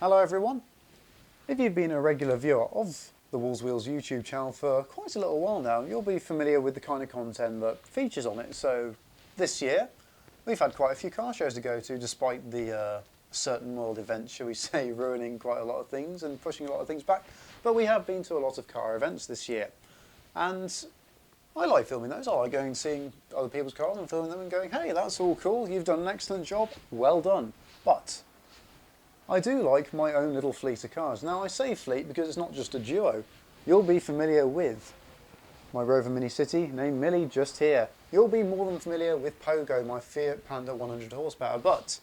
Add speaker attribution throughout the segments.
Speaker 1: Hello everyone. If you've been a regular viewer of the Wolves Wheels YouTube channel for quite a little while now, you'll be familiar with the kind of content that features on it. So this year, we've had quite a few car shows to go to, despite the certain world event, shall we say, ruining quite a lot of things and pushing a lot of things back. But we have been to a lot of car events this year. And I like filming those. I like going and seeing other people's cars and filming them and going, hey, that's all cool, you've done an excellent job, well done. But I do like my own little fleet of cars. Now I say fleet because it's not just a duo. You'll be familiar with my Rover Mini City named Millie just here. You'll be more than familiar with Pogo, my Fiat Panda 100 horsepower, but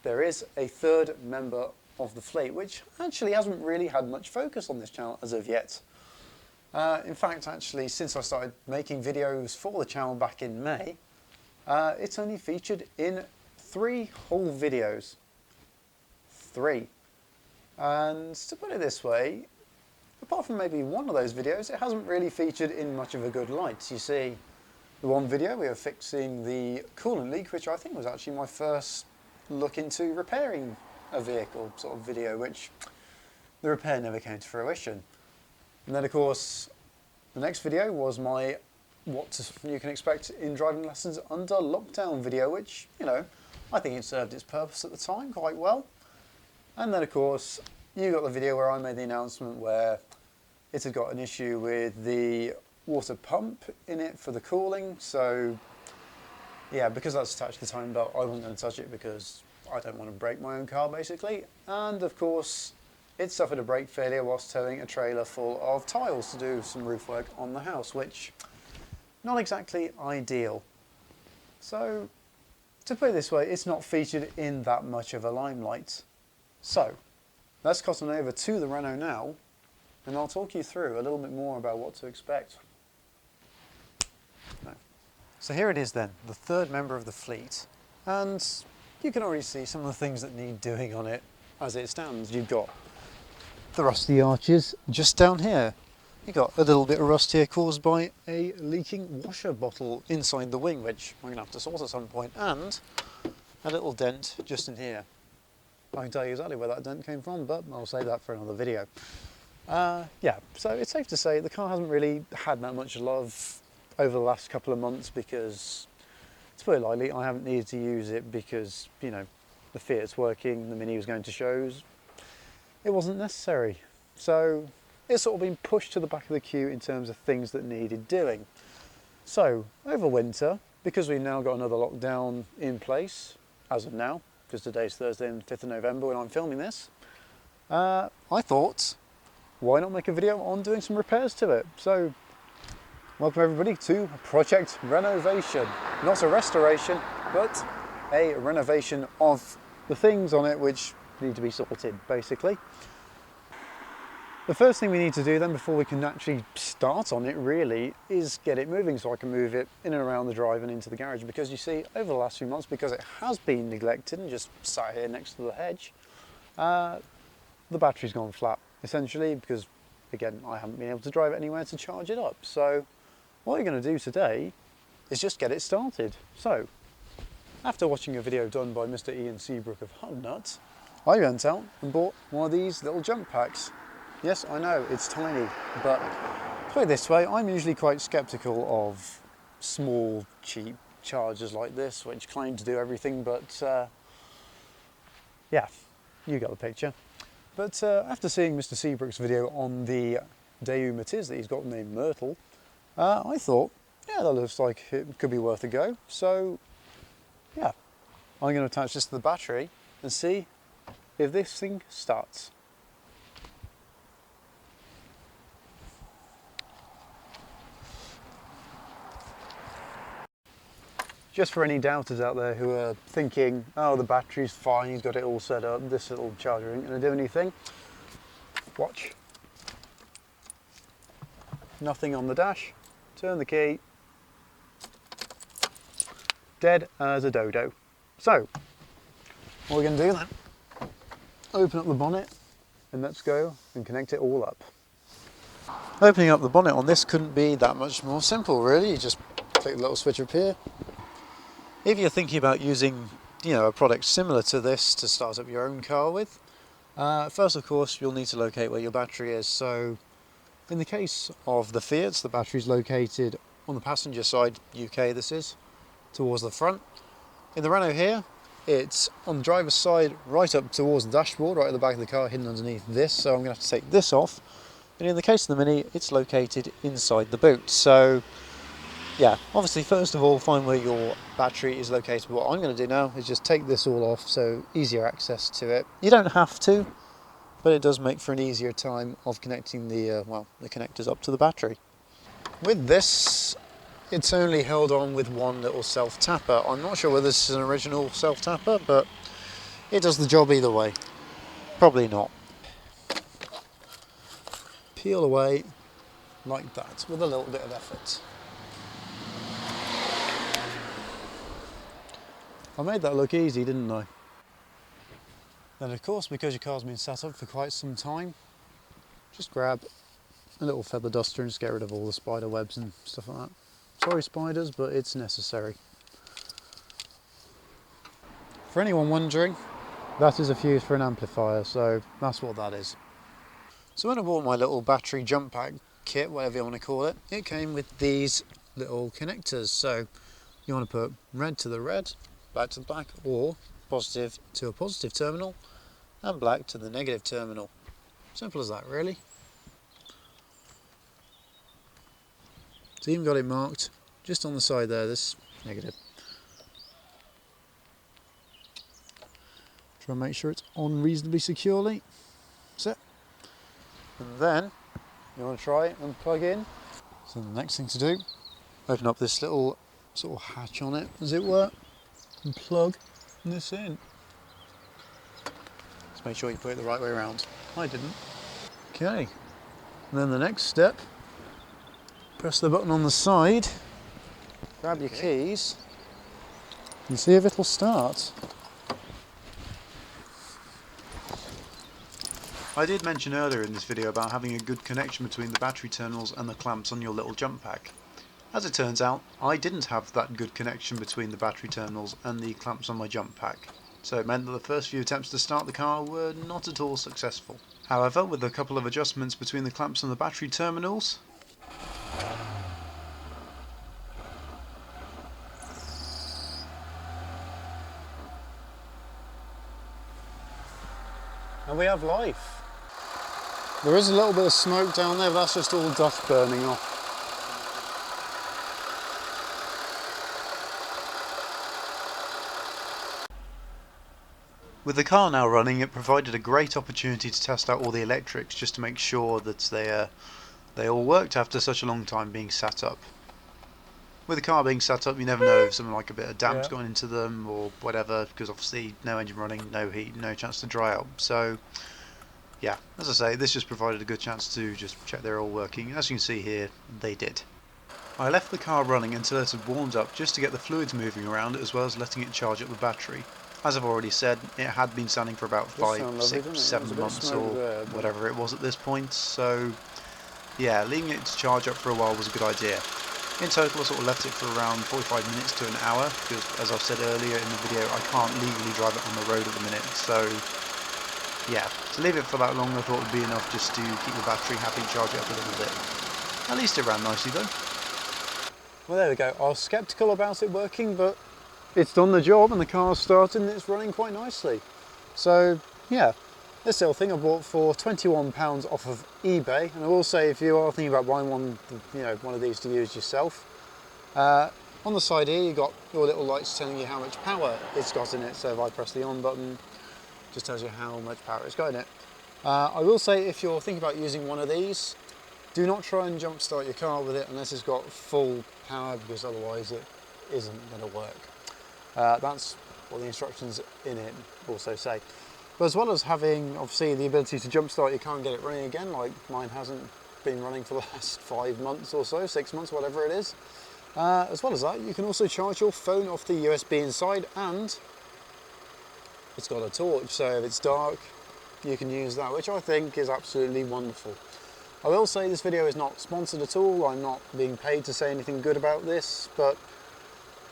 Speaker 1: there is a third member of the fleet which actually hasn't really had much focus on this channel as of yet. In fact, actually, since I started making videos for the channel back in May, it's only featured in 3 whole videos. 3. And to put it this way, apart from maybe one of those videos, it hasn't really featured in much of a good light. You see, the one video we were fixing the coolant leak, which I think was actually my first look into repairing a vehicle sort of video, which the repair never came to fruition. And then of course, the next video was my what you can expect in driving lessons under lockdown video, which, you know, I think it served its purpose at the time quite well. And then of course, you got the video where I made the announcement where it had got an issue with the water pump in it for the cooling. So yeah, because that's attached to the timing belt, I wasn't going to touch it because I don't want to break my own car basically. And of course, it suffered a brake failure whilst towing a trailer full of tiles to do some roof work on the house, which not exactly ideal. So to put it this way, it's not featured in that much of a limelight. So let's cut on over to the Renault now, and I'll talk you through a little bit more about what to expect. No. So here it is then, the third member of the fleet, and you can already see some of the things that need doing on it as it stands. You've got the rusty arches just down here. You've got a little bit of rust here caused by a leaking washer bottle inside the wing, which I'm going to have to sort at some point, and a little dent just in here. I can tell you exactly where that dent came from, but I'll save that for another video. Yeah, so it's safe to say the car hasn't really had that much love over the last couple of months because, to put it lightly, I haven't needed to use it because, you know, the Fiat's working, the Mini was going to shows. It wasn't necessary. So it's sort of been pushed to the back of the queue in terms of things that needed doing. So over winter, because we've now got another lockdown in place, as of now, because today's Thursday and 5th of November when I'm filming this, I thought, why not make a video on doing some repairs to it? So welcome everybody to Project Renovation. Not a restoration, but a renovation of the things on it which need to be sorted, basically. The first thing we need to do then, before we can actually start on it really, is get it moving so I can move it in and around the drive and into the garage, because you see, over the last few months, because it has been neglected and just sat here next to the hedge, the battery's gone flat, essentially, because again, I haven't been able to drive it anywhere to charge it up. So what we're going to do today is just get it started. So after watching a video done by Mr. Ian Seabrook of Hut Nut, I went out and bought one of these little jump packs. Yes, I know, it's tiny, but to put it this way, I'm usually quite sceptical of small, cheap chargers like this, which claim to do everything, but yeah, you got the picture. But after seeing Mr. Seabrook's video on the Daewoo Matiz that he's got named Myrtle, I thought, yeah, that looks like it could be worth a go. So yeah, I'm going to attach this to the battery and see if this thing starts. Just for any doubters out there who are thinking, oh, the battery's fine, he's got it all set up, this little charger isn't going to do anything. Watch. Nothing on the dash. Turn the key. Dead as a dodo. So, what we're going to do then, open up the bonnet and let's go and connect it all up. Opening up the bonnet on this couldn't be that much more simple really. You just click the little switch up here. If you're thinking about using, you know, a product similar to this to start up your own car with, First, of course, you'll need to locate where your battery is. So in the case of the Fiat, the battery is located on the passenger side, UK this is, towards the front. In the Renault here, it's on the driver's side, right up towards the dashboard, right at the back of the car, hidden underneath this, so I'm going to have to take this off. And in the case of the Mini, it's located inside the boot. So yeah, obviously first of all, find where your battery is located. What I'm going to do now is just take this all off, so easier access to it. You don't have to, but it does make for an easier time of connecting the connectors up to the battery. With this, it's only held on with one little self-tapper. I'm not sure whether this is an original self-tapper, but it does the job either way. Probably not. Peel away like that with a little bit of effort. I made that look easy, didn't I? Then of course, because your car's been sat up for quite some time, just grab a little feather duster and just get rid of all the spider webs and stuff like that. Sorry spiders, but it's necessary. For anyone wondering, that is a fuse for an amplifier, so that's what that is. So when I bought my little battery jump pack kit, whatever you want to call it, it came with these little connectors. So you want to put red to the red, black to the black, or positive to a positive terminal, and black to the negative terminal. Simple as that, really. So even got it marked just on the side there, this negative. Try and make sure it's on reasonably securely. That's it. And then you want to try and plug in. So the next thing to do, open up this little sort of hatch on it, as it were, and plug this in. Just make sure you put it the right way around. I didn't. Okay. And then the next step, press the button on the side, grab your keys, and see if it'll start. I did mention earlier in this video about having a good connection between the battery terminals and the clamps on your little jump pack. As it turns out, I didn't have that good connection between the battery terminals and the clamps on my jump pack, so it meant that the first few attempts to start the car were not at all successful. However, with a couple of adjustments between the clamps and the battery terminals, and we have life. There is a little bit of smoke down there, but that's just all dust burning off. With the car now running, it provided a great opportunity to test out all the electrics just to make sure that they all worked after such a long time being sat up. With the car being sat up, you never know if something like a bit of damp's gone into them or whatever, because obviously no engine running, no heat, no chance to dry out. So yeah, as I say, this just provided a good chance to just check they're all working. As you can see here, they did. I left the car running until it had warmed up just to get the fluids moving around, as well as letting it charge up the battery. As I've already said, it had been standing for about 5, 6, 7 months or whatever it was at this point, so yeah, leaving it to charge up for a while was a good idea. In total, I sort of left it for around 45 minutes to an hour, because as I've said earlier in the video, I can't legally drive it on the road at the minute, so yeah, to leave it for that long I thought would be enough just to keep the battery happy, charge it up a little bit. At least it ran nicely though. Well, there we go. I was sceptical about it working, but it's done the job and the car's started and it's running quite nicely. So yeah, this little thing I bought for £21 off of eBay, and I will say if you are thinking about buying one, one of these to use yourself, on the side here you've got your little lights telling you how much power it's got in it. So if I press the on button, it just tells you how much power it's got in it. I will say if you're thinking about using one of these, do not try and jump start your car with it unless it's got full power, because otherwise it isn't going to work. That's what the instructions in it also say. But as well as having obviously the ability to jump start your car and get it running again, like mine hasn't been running for the last 5 months or so, 6 months, whatever it is. As well as that, you can also charge your phone off the USB inside, and it's got a torch, so if it's dark you can use that, which I think is absolutely wonderful. I will say this video is not sponsored at all, I'm not being paid to say anything good about this, but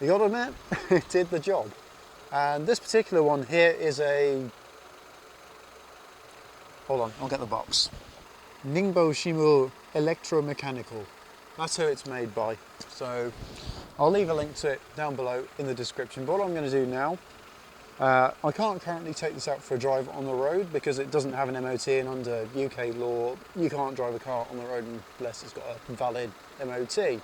Speaker 1: you gotta admit, it did the job. And this particular one here is a Hold on, I'll get the box. Ningbo Shimu Electromechanical. That's who it's made by. So I'll leave a link to it down below in the description. But what I'm going to do now, I can't currently take this out for a drive on the road because it doesn't have an MOT, and under UK law you can't drive a car on the road unless it's got a valid MOT.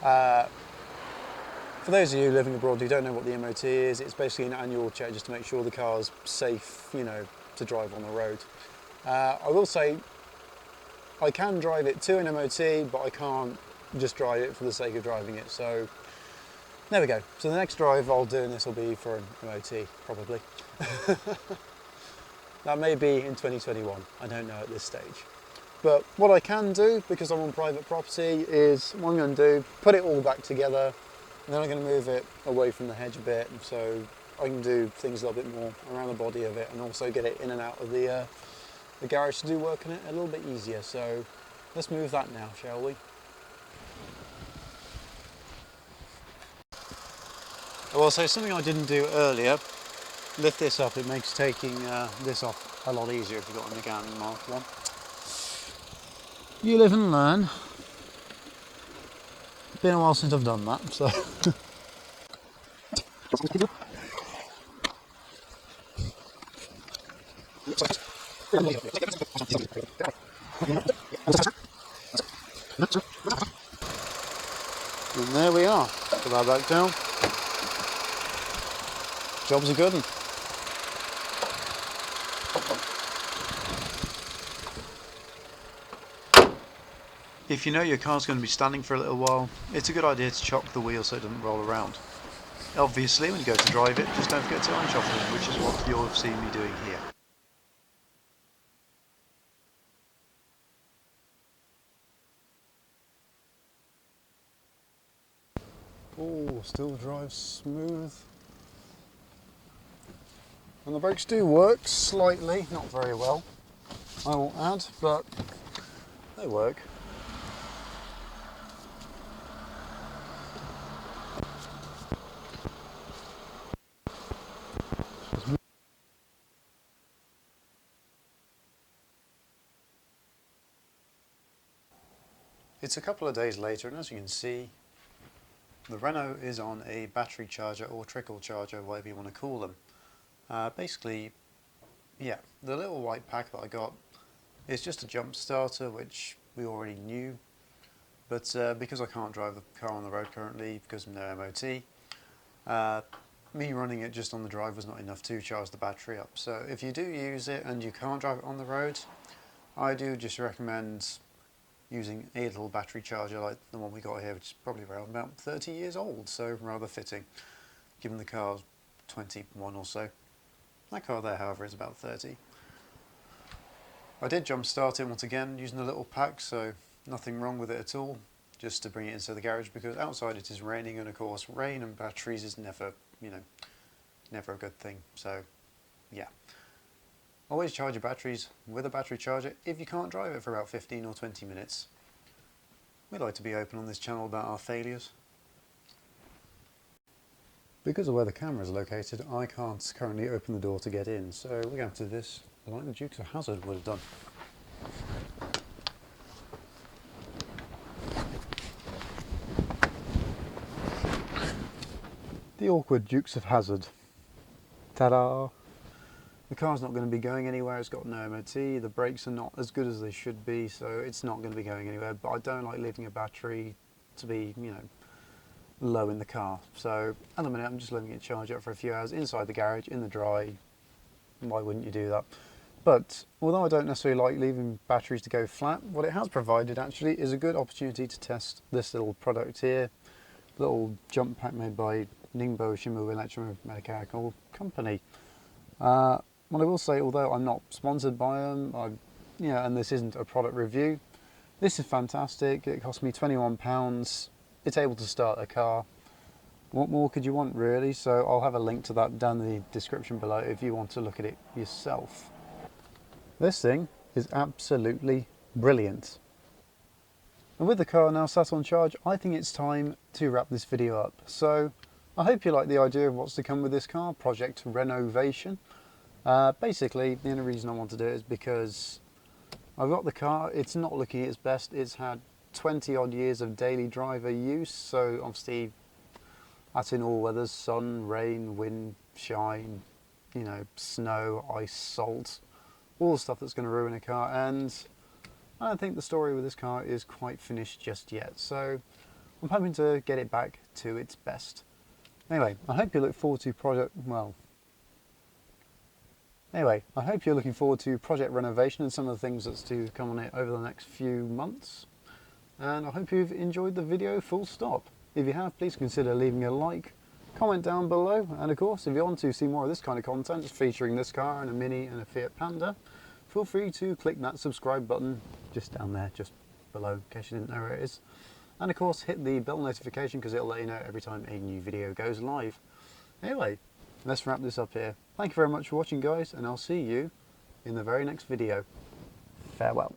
Speaker 1: For those of you living abroad who don't know what the MOT is, it's basically an annual check just to make sure the car's safe, you know, to drive on the road. I will say I can drive it to an MOT, but I can't just drive it for the sake of driving it. So there we go. So the next drive I'll do in this will be for an MOT, probably. That may be in 2021, I don't know at this stage. But what I can do, because I'm on private property, is what I'm going to do, put it all back together, and then I'm going to move it away from the hedge a bit, so I can do things a little bit more around the body of it, and also get it in and out of the garage to do work on it a little bit easier. So let's move that now, shall we? Well, so something I didn't do earlier, lift this up. It makes taking this off a lot easier if you've got a Mégane Mark 1. You live and learn. Been a while since I've done that, so. And there we are. Put that back down. Job's a good one. If you know your car's going to be standing for a little while, it's a good idea to chock the wheel so it doesn't roll around. Obviously, when you go to drive it, just don't forget to iron shuffle them, which is what you'll have seen me doing here. Oh, still drives smooth. And the brakes do work slightly, not very well, I will add, but they work. It's a couple of days later, and as you can see, the Renault is on a battery charger or trickle charger, whatever you want to call them. Basically, yeah, the little white pack that I got is just a jump starter, which we already knew, but because I can't drive the car on the road currently because of no MOT, me running it just on the drive was not enough to charge the battery up. So if you do use it and you can't drive it on the road, I do just recommend using a little battery charger like the one we got here, which is probably around about 30 years old, so rather fitting, given the car's 21 or so. That car there, however, is about 30. I did jump start it once again using a little pack, so nothing wrong with it at all, just to bring it into the garage because outside it is raining, and of course rain and batteries is never, you know, never a good thing. So yeah, always charge your batteries with a battery charger if you can't drive it for about 15 or 20 minutes. We like to be open on this channel about our failures. Because of where the camera is located, I can't currently open the door to get in, so we're going to do this like the Dukes of Hazzard would have done. The awkward Dukes of Hazzard. Ta-da! The car's not going to be going anywhere, it's got no MOT, the brakes are not as good as they should be, so it's not going to be going anywhere, but I don't like leaving a battery to be, you know, low in the car. So at the minute I'm just letting it charge up for a few hours inside the garage, in the dry. Why wouldn't you do that? But although I don't necessarily like leaving batteries to go flat, what it has provided actually is a good opportunity to test this little product here. Little jump pack made by Ningbo Shimu Electromechanical Company. What I will say, although I'm not sponsored by them, and this isn't a product review, this is fantastic. It cost me £21. It's able to start a car. What more could you want, really? So I'll have a link to that down in the description below if you want to look at it yourself. This thing is absolutely brilliant. And with the car now sat on charge, I think it's time to wrap this video up. So I hope you like the idea of what's to come with this car, Project Renaultvation. Basically, the only reason I want to do it is because I've got the car, it's not looking its best. It's had 20 odd years of daily driver use, so obviously that's in all weathers: sun, rain, wind, shine, you know, snow, ice, salt, all the stuff that's going to ruin a car. And I don't think the story with this car is quite finished just yet, so I'm hoping to get it back to its best. Anyway, I hope you look forward to I hope you're looking forward to Project Renovation and some of the things that's to come on it over the next few months. And I hope you've enjoyed the video full stop. If you have, please consider leaving a like, comment down below, and of course, if you want to see more of this kind of content, just featuring this car and a Mini and a Fiat Panda, feel free to click that subscribe button just down there, just below, in case you didn't know where it is. And of course, hit the bell notification because it'll let you know every time a new video goes live. Anyway, let's wrap this up here. Thank you very much for watching, guys, and I'll see you in the very next video. Farewell.